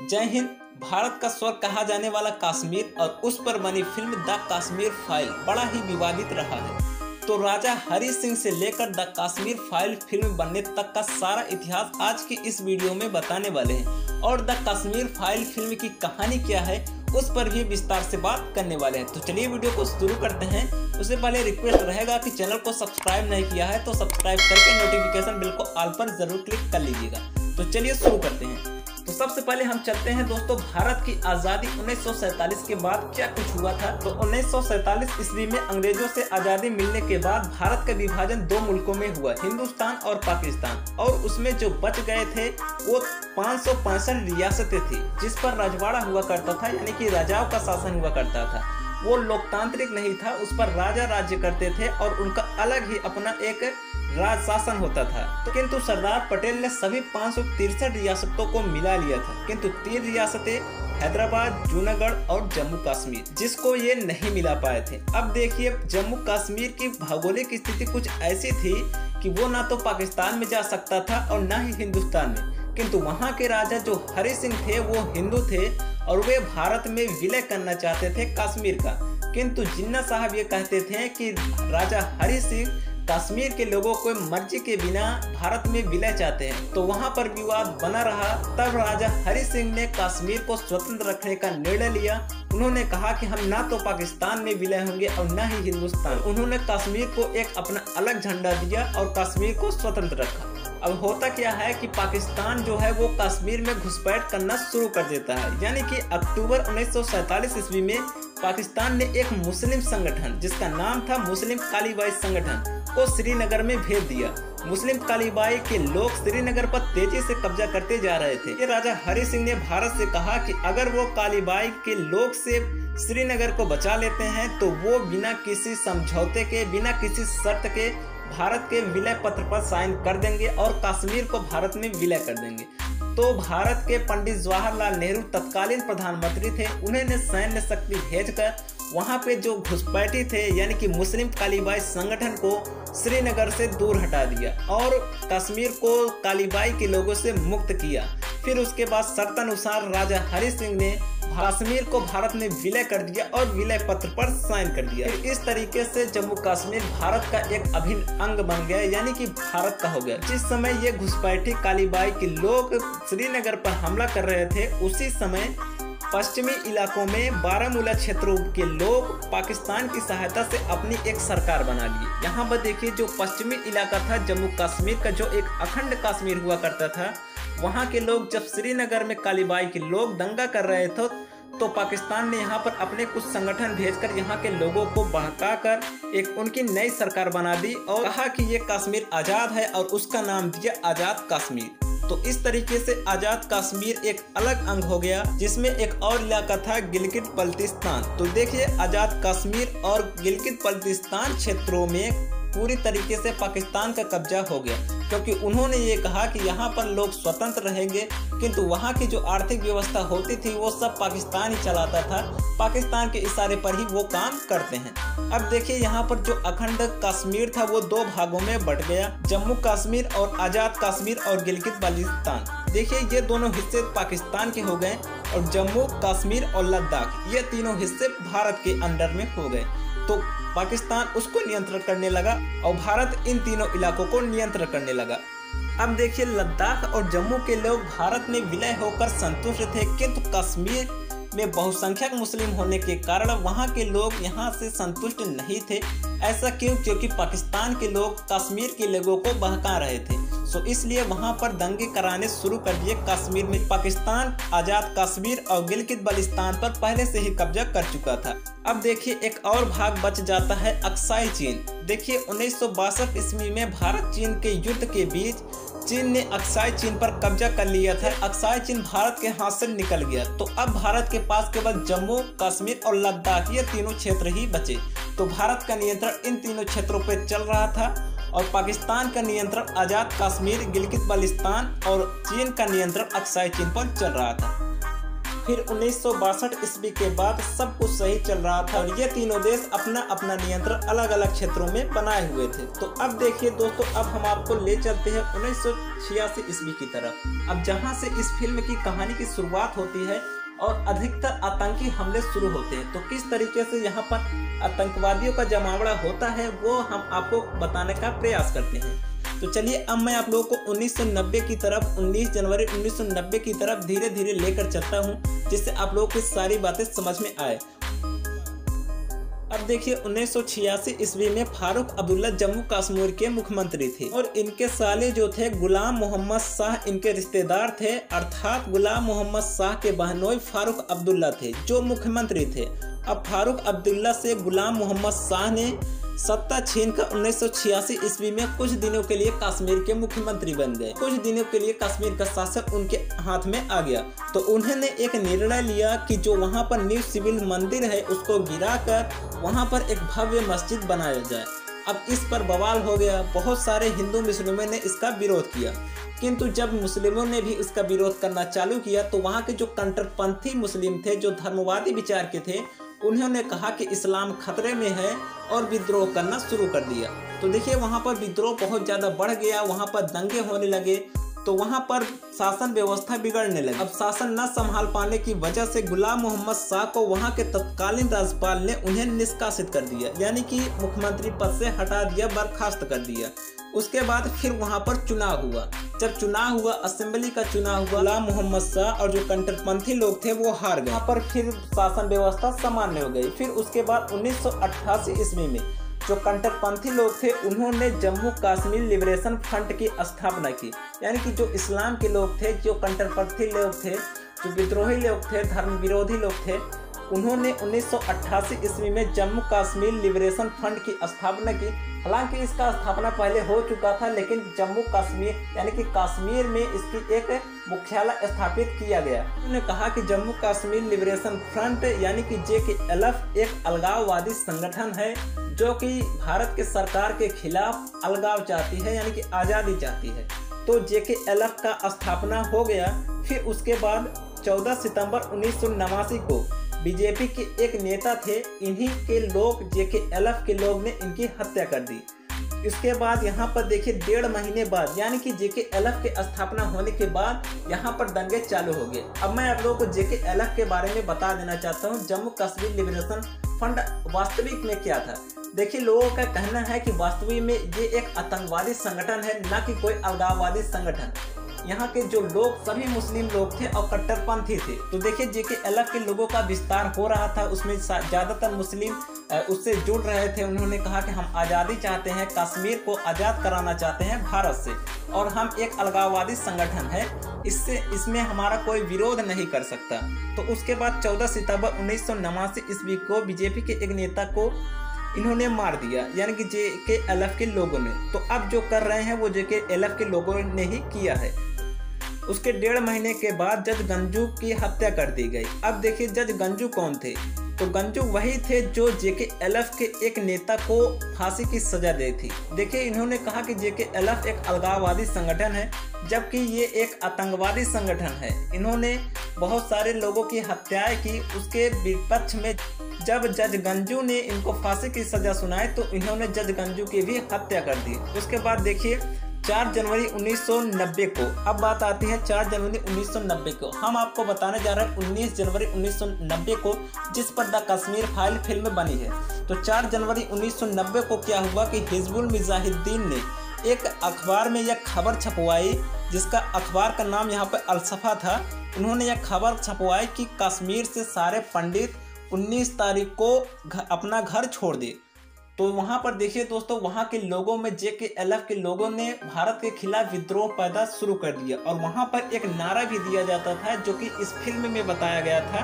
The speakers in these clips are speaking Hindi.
जय हिंद। भारत का स्वर्ग कहा जाने वाला कश्मीर और उस पर बनी फिल्म द कश्मीर फाइल बड़ा ही विवादित रहा है। तो राजा हरि सिंह से लेकर द कश्मीर फाइल फिल्म बनने तक का सारा इतिहास आज की इस वीडियो में बताने वाले हैं और द कश्मीर फाइल फिल्म की कहानी क्या है उस पर भी विस्तार से बात करने वाले हैं। तो चलिए वीडियो को शुरू करते हैं। उससे पहले रिक्वेस्ट रहेगा कि चैनल को सब्सक्राइब नहीं किया है तो सब्सक्राइब करके नोटिफिकेशन बिल को ऑल पर जरूर क्लिक कर लीजिएगा। तो चलिए शुरू करते हैं। तो सबसे पहले हम चलते हैं दोस्तों भारत की आज़ादी 1947 के बाद क्या कुछ हुआ था। तो 1947 ईस्वी में अंग्रेजों से आज़ादी मिलने के बाद भारत का विभाजन दो मुल्कों में हुआ, हिंदुस्तान और पाकिस्तान। और उसमें जो बच गए थे वो 565 रियासतें थी जिस पर रजवाड़ा हुआ करता था, यानी कि राजाओं का शासन हुआ करता था। वो लोकतांत्रिक नहीं था, उस पर राजा राज्य करते थे और उनका अलग ही अपना एक राज शासन होता था। तो किंतु सरदार पटेल ने सभी 563 रियासतों को मिला लिया था, किंतु 3 रियासतें हैदराबाद, जूनागढ़ और जम्मू कश्मीर जिसको ये नहीं मिला पाए थे। अब देखिए जम्मू कश्मीर की भौगोलिक स्थिति कुछ ऐसी थी कि वो ना तो पाकिस्तान में जा सकता था और ना ही हिंदुस्तान में, किंतु वहाँ के राजा जो हरि सिंह थे वो हिंदू थे और वे भारत में विलय करना चाहते थे कश्मीर का। किंतु जिन्ना साहब ये कहते थे कि राजा हरि सिंह कश्मीर के लोगों को मर्जी के बिना भारत में विलय चाहते हैं, तो वहां पर विवाद बना रहा। तब राजा हरि सिंह ने कश्मीर को स्वतंत्र रखने का निर्णय लिया। उन्होंने कहा कि हम ना तो पाकिस्तान में विलय होंगे और ना ही हिंदुस्तान। उन्होंने कश्मीर को एक अपना अलग झंडा दिया और कश्मीर को स्वतंत्र रखा। अब होता क्या है कि पाकिस्तान जो है वो कश्मीर में घुसपैठ करना शुरू कर देता है, यानी कि अक्टूबर 1947 ईस्वी में पाकिस्तान ने एक मुस्लिम संगठन जिसका नाम था मुस्लिम कालीबाई संगठन को श्रीनगर में भेज दिया। मुस्लिम कालीबाई के लोग श्रीनगर पर तेजी से कब्जा करते जा रहे थे। ये राजा हरि सिंह ने भारत से कहा कि अगर वो कालीबाई के लोग से श्रीनगर को बचा लेते हैं तो वो बिना किसी समझौते के, बिना किसी शर्त के भारत के विलय पत्र पर साइन कर देंगे और कश्मीर को भारत में विलय कर देंगे। तो भारत के पंडित जवाहरलाल नेहरू तत्कालीन प्रधानमंत्री थे, उन्होंने सैन्य शक्ति भेजकर वहां पे जो घुसपैठी थे यानी कि मुस्लिम कालीबाई संगठन को श्रीनगर से दूर हटा दिया और कश्मीर को कालीबाई के लोगों से मुक्त किया। फिर उसके बाद शर्तानुसार राजा हरि सिंह ने कश्मीर को भारत में विलय कर दिया और विलय पत्र पर साइन कर दिया। इस तरीके से जम्मू कश्मीर भारत का एक अभिन्न अंग बन गया, यानी कि भारत का हो गया। जिस समय ये घुसपैठी कालीबाई के लोग श्रीनगर पर हमला कर रहे थे उसी समय पश्चिमी इलाकों में बारामूला क्षेत्रों के लोग पाकिस्तान की सहायता से अपनी एक सरकार बना लिए। यहाँ पर देखिए जो पश्चिमी इलाका था जम्मू कश्मीर का, जो एक अखंड कश्मीर हुआ करता था, वहाँ के लोग जब श्रीनगर में कालीबाई के लोग दंगा कर रहे थे तो पाकिस्तान ने यहाँ पर अपने कुछ संगठन भेजकर यहाँ के लोगों को बहकाकर एक उनकी नई सरकार बना दी और कहा कि ये कश्मीर आज़ाद है और उसका नाम दिया आज़ाद कश्मीर। तो इस तरीके से आज़ाद कश्मीर एक अलग अंग हो गया, जिसमें एक और इलाका था गिलगित बल्तिस्तान। तो देखिए आज़ाद कश्मीर और गिलगित बल्तिस्तान क्षेत्रों में पूरी तरीके से पाकिस्तान का कब्जा हो गया, क्योंकि उन्होंने ये कहा कि यहाँ पर लोग स्वतंत्र रहेंगे, किंतु वहाँ की जो आर्थिक व्यवस्था होती थी वो सब पाकिस्तान ही चलाता था। पाकिस्तान के इशारे पर ही वो काम करते हैं। अब देखिए यहाँ पर जो अखंड कश्मीर था वो 2 भागों में बट गया, जम्मू कश्मीर और आज़ाद कश्मीर और गिलगित बल्तिस्तान। देखिए ये दोनों हिस्से पाकिस्तान के हो गए और जम्मू कश्मीर और लद्दाख ये तीनों हिस्से भारत के अंडर में हो गए। तो पाकिस्तान उसको नियंत्रण करने लगा और भारत इन तीनों इलाकों को नियंत्रण करने लगा। अब देखिए लद्दाख और जम्मू के लोग भारत में विलय होकर संतुष्ट थे, किंतु कश्मीर में बहुसंख्यक मुस्लिम होने के कारण वहां के लोग यहां से संतुष्ट नहीं थे। ऐसा क्यों? क्योंकि पाकिस्तान के लोग कश्मीर के लोगों को बहका रहे थे, सो इसलिए वहां पर दंगे कराने शुरू कर दिए। कश्मीर में पाकिस्तान आज़ाद कश्मीर और गिलगित बल्तिस्तान पर पहले से ही कब्जा कर चुका था। अब देखिए एक और भाग बच जाता है अक्साई चीन। देखिए 1962 ईस्वी में भारत चीन के युद्ध के बीच चीन ने अक्साई चीन पर कब्जा कर लिया था। अक्साई चीन भारत के हाथ से निकल गया, तो अब भारत के पास केवल जम्मू कश्मीर और लद्दाख ये तीनों क्षेत्र ही बचे। तो भारत का नियंत्रण इन तीनों क्षेत्रों पर चल रहा था और पाकिस्तान का नियंत्रण आज़ाद कश्मीर, गिलगित बल्तिस्तान और चीन का नियंत्रण अक्साई चीन पर चल रहा था। फिर 1962 ईस्वी के बाद सब कुछ सही चल रहा था और ये तीनों देश अपना अपना नियंत्रण अलग अलग क्षेत्रों में बनाए हुए थे। तो अब देखिए दोस्तों, अब हम आपको ले चलते हैं 1986 ईस्वी की तरफ। अब जहाँ से इस फिल्म की कहानी की शुरुआत होती है और अधिकतर आतंकी हमले शुरू होते हैं। तो किस तरीके से यहाँ पर आतंकवादियों का जमावड़ा होता है वो हम आपको बताने का प्रयास करते हैं। तो चलिए अब मैं आप लोगों को 1990 की तरफ 19 जनवरी 1990 की तरफ धीरे धीरे लेकर चलता हूँ, जिससे आप लोगों की सारी बातें समझ में आए। अब देखिए 1986 ईस्वी में फारूक अब्दुल्ला जम्मू कश्मीर के मुख्यमंत्री थे और इनके साले जो थे गुलाम मोहम्मद शाह इनके रिश्तेदार थे, अर्थात गुलाम मोहम्मद शाह के बहनोई फारूक अब्दुल्ला थे जो मुख्यमंत्री थे। अब फारूक अब्दुल्ला से गुलाम मोहम्मद शाह ने सत्ता छीनकर 1986 ईस्वी में कुछ दिनों के लिए कश्मीर के मुख्यमंत्री बन गए। कुछ दिनों के लिए कश्मीर का शासन उनके हाथ में आ गया। तो उन्होंने एक निर्णय लिया कि जो वहां पर न्यू सिविल मंदिर है उसको गिराकर वहां पर एक भव्य मस्जिद बनाया जाए। अब इस पर बवाल हो गया, बहुत सारे हिंदू मुस्लिमों ने इसका विरोध किया, किंतु जब मुस्लिमों ने भी इसका विरोध करना चालू किया तो वहाँ के जो कट्टरपंथी मुस्लिम थे, जो धर्मवादी विचार के थे, उन्होंने कहा कि इस्लाम खतरे में है और विद्रोह करना शुरू कर दिया। तो देखिए वहाँ पर विद्रोह बहुत ज़्यादा बढ़ गया, वहाँ पर दंगे होने लगे, तो वहाँ पर शासन व्यवस्था बिगड़ने लगी। अब शासन न संभाल पाने की वजह से गुलाम मोहम्मद शाह को वहाँ के तत्कालीन राज्यपाल ने उन्हें निष्कासित कर दिया, यानी कि मुख्यमंत्री पद से हटा दिया, बर्खास्त कर दिया। उसके बाद फिर वहाँ पर चुनाव हुआ। जब चुनाव हुआ, असेंबली का चुनाव हुआ, गुलाम मोहम्मद शाह और जो कट्टरपंथी लोग थे वो हार गए। वहाँ पर फिर शासन व्यवस्था सामान्य हो गई। फिर उसके बाद 1988 ईस्वी में जो कट्टरपंथी लोग थे उन्होंने जम्मू कश्मीर लिबरेशन फ्रंट की स्थापना की, यानी कि जो इस्लाम के लोग थे, जो कट्टरपंथी लोग थे, जो विद्रोही लोग थे, धर्म विरोधी लोग थे, उन्होंने 1988 ईस्वी में जम्मू कश्मीर लिबरेशन फ्रंट की स्थापना की। हालांकि इसका स्थापना पहले हो चुका था, लेकिन जम्मू कश्मीर यानी कि कश्मीर में इसकी एक मुख्यालय स्थापित किया गया। उन्होंने कहा कि जम्मू कश्मीर लिबरेशन फ्रंट यानी कि JKLF एक अलगाववादी संगठन है जो कि भारत के सरकार के खिलाफ अलगाव चाहती है, यानी कि आज़ादी चाहती है। तो JKLF का स्थापना हो गया। फिर उसके बाद 14 सितंबर 1989 को बीजेपी के एक नेता थे, इन्हीं के लोग JKLF के लोग ने इनकी हत्या कर दी। इसके बाद यहाँ पर देखिए 1.5 महीने बाद यानी कि JKLF के स्थापना होने के बाद यहाँ पर दंगे चालू हो गए। अब मैं आप लोगों को JKLF के बारे में बता देना चाहता हूँ, जम्मू कश्मीर लिबरेशन फ्रंट वास्तविक में क्या था। देखिए लोगों का कहना है कि वास्तविक में ये एक आतंकवादी संगठन है, न कि कोई अलगाववादी संगठन। यहाँ के जो लोग सभी मुस्लिम लोग थे और कट्टरपंथी थे। तो देखिए JKLF के लोगों का विस्तार हो रहा था, उसमें ज़्यादातर मुस्लिम उससे जुड़ रहे थे। उन्होंने कहा कि हम आज़ादी चाहते हैं, कश्मीर को आज़ाद कराना चाहते हैं भारत से, और हम एक अलगाववादी संगठन है, इसमें हमारा कोई विरोध नहीं कर सकता। तो उसके बाद 14 सितंबर 1989 ईस्वी को बीजेपी के एक नेता को इन्होंने मार दिया, यानी कि JKLF के लोगों ने। तो अब जो कर रहे हैं वो JKLF के लोगों ने ही किया है। उसके 1.5 महीने के बाद जज गंजू की हत्या कर दी गई। अब देखिए जज गंजू कौन थे, तो गंजू वही थे जो JKLF के एक नेता को फांसी की सजा दी थी। देखिए इन्होंने कहा कि JKLF एक अलगाववादी संगठन है, जबकि ये एक आतंकवादी संगठन है। इन्होंने बहुत सारे लोगों की हत्याएं की। उसके विपक्ष में जब जज गंजू ने इनको फांसी की सजा सुनाई तो इन्होंने जज गंजू की भी हत्या कर दी। उसके बाद देखिए 4 जनवरी 1990 को, अब बात आती है 4 जनवरी 1990 को, हम आपको बताने जा रहे हैं 19 जनवरी 1990 को, जिस पर द कश्मीर फाइल फिल्म बनी है। तो 4 जनवरी 1990 को क्या हुआ कि हिजबुल मुजाहिदीन ने एक अखबार में यह खबर छपवाई, जिसका अखबार का नाम यहाँ पर अलसफा था। उन्होंने यह खबर छपवाई कि कश्मीर से सारे पंडित 19 तारीख को अपना घर छोड़ दिए। तो वहाँ पर देखिए दोस्तों, वहाँ के लोगों में JKLF के लोगों ने भारत के खिलाफ विद्रोह पैदा शुरू कर दिया। और वहाँ पर एक नारा भी दिया जाता था जो कि इस फिल्म में बताया गया था।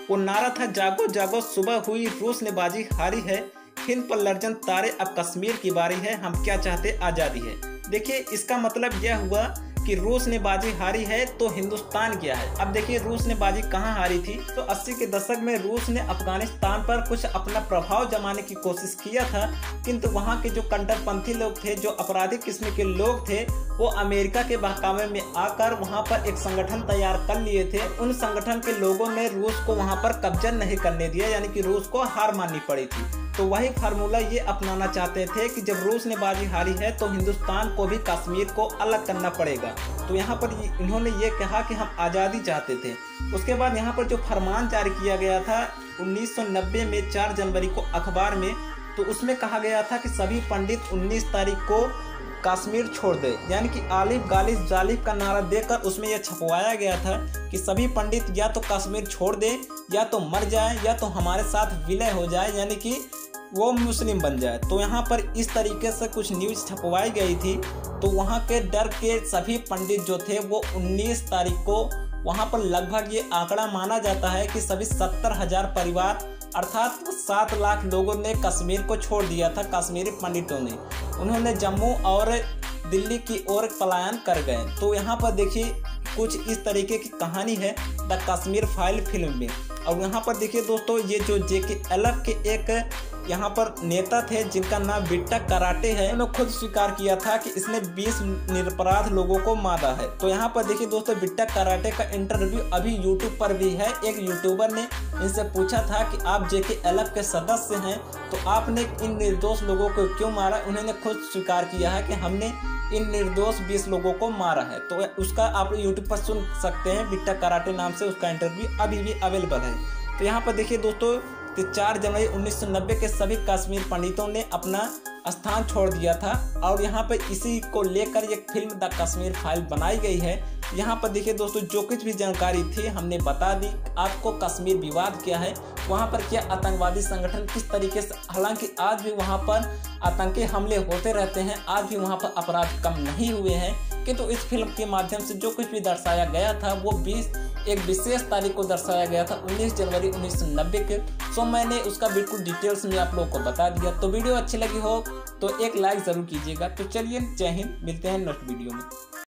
वो नारा था, जागो जागो सुबह हुई, रूस ने बाजी हारी है, हिंद पर लर्जन तारे, अब कश्मीर की बारी है, हम क्या चाहते आज़ादी है। देखिए इसका मतलब यह हुआ कि रूस ने बाजी हारी है तो हिंदुस्तान क्या है। अब देखिए रूस ने बाजी कहाँ हारी थी। तो 80 के दशक में रूस ने अफगानिस्तान पर कुछ अपना प्रभाव जमाने की कोशिश किया था, किंतु वहाँ के जो कट्टरपंथी लोग थे, जो आपराधिक किस्म के लोग थे, वो अमेरिका के बहकावे में आकर वहाँ पर एक संगठन तैयार कर लिए थे। उन संगठन के लोगों ने रूस को वहाँ पर कब्जा नहीं करने दिया, यानी कि रूस को हार माननी पड़ी थी। तो वही फार्मूला ये अपनाना चाहते थे कि जब रूस ने बाजी हारी है तो हिंदुस्तान को भी कश्मीर को अलग करना पड़ेगा। तो यहाँ पर इन्होंने ये कहा कि हम आज़ादी चाहते थे। उसके बाद यहाँ पर जो फरमान जारी किया गया था 1990 में 4 जनवरी को अखबार में, तो उसमें कहा गया था कि सभी पंडित 19 तारीख को कश्मीर छोड़ दे, यानी कि आलिफ गालिब जालिब का नारा देकर उसमें यह छपवाया गया था कि सभी पंडित या तो कश्मीर छोड़ दे, या तो मर जाए, या तो हमारे साथ विलय हो जाए, यानी कि वो मुस्लिम बन जाए। तो यहाँ पर इस तरीके से कुछ न्यूज़ छपवाई गई थी। तो वहाँ के डर के सभी पंडित जो थे वो 19 तारीख को वहाँ पर लगभग ये आंकड़ा माना जाता है कि सभी 70,000 परिवार अर्थात 7 लाख लोगों ने कश्मीर को छोड़ दिया था। कश्मीरी पंडितों ने उन्होंने जम्मू और दिल्ली की ओर पलायन कर गए। तो यहाँ पर देखिए कुछ इस तरीके की कहानी है द कश्मीर फाइल फिल्म में। और यहाँ पर देखिए दोस्तों, ये जो JKLF के एक यहाँ पर नेता थे जिनका नाम बिट्टा कराटे है, उन्होंने खुद स्वीकार किया था कि इसने 20 निरपराध लोगों को मारा है। तो यहाँ पर देखिए दोस्तों, बिट्टा कराटे का इंटरव्यू अभी यूट्यूब पर भी है। एक यूट्यूबर ने इनसे पूछा था कि आप JKLF के सदस्य हैं तो आपने इन निर्दोष लोगों को क्यों मारा। उन्होंने खुद स्वीकार किया है कि हमने इन निर्दोष 20 लोगों को मारा है। तो उसका आप यूट्यूब पर सुन सकते हैं, बिट्टा कराटे नाम से उसका इंटरव्यू अभी भी अवेलेबल है। तो यहाँ पर देखिए दोस्तों, 4 जनवरी 1990 के सभी कश्मीर पंडितों ने अपना स्थान छोड़ दिया था। और यहाँ पर इसी को लेकर एक फिल्म द कश्मीर फाइल बनाई गई है। यहाँ पर देखिए दोस्तों, जो कुछ भी जानकारी थी हमने बता दी आपको। कश्मीर विवाद क्या है, वहाँ पर क्या आतंकवादी संगठन किस तरीके से, हालांकि आज भी वहाँ पर आतंकी हमले होते रहते हैं, आज भी वहाँ पर अपराध कम नहीं हुए हैं, किंतु इस फिल्म के माध्यम से जो कुछ भी दर्शाया गया था वो एक विशेष तारीख को दर्शाया गया था, 19 जनवरी 1990 के। सो मैंने उसका बिल्कुल डिटेल्स में आप लोगों को बता दिया। तो वीडियो अच्छी लगी हो तो एक लाइक ज़रूर कीजिएगा। तो चलिए, जय हिंद, मिलते हैं नेक्स्ट वीडियो में।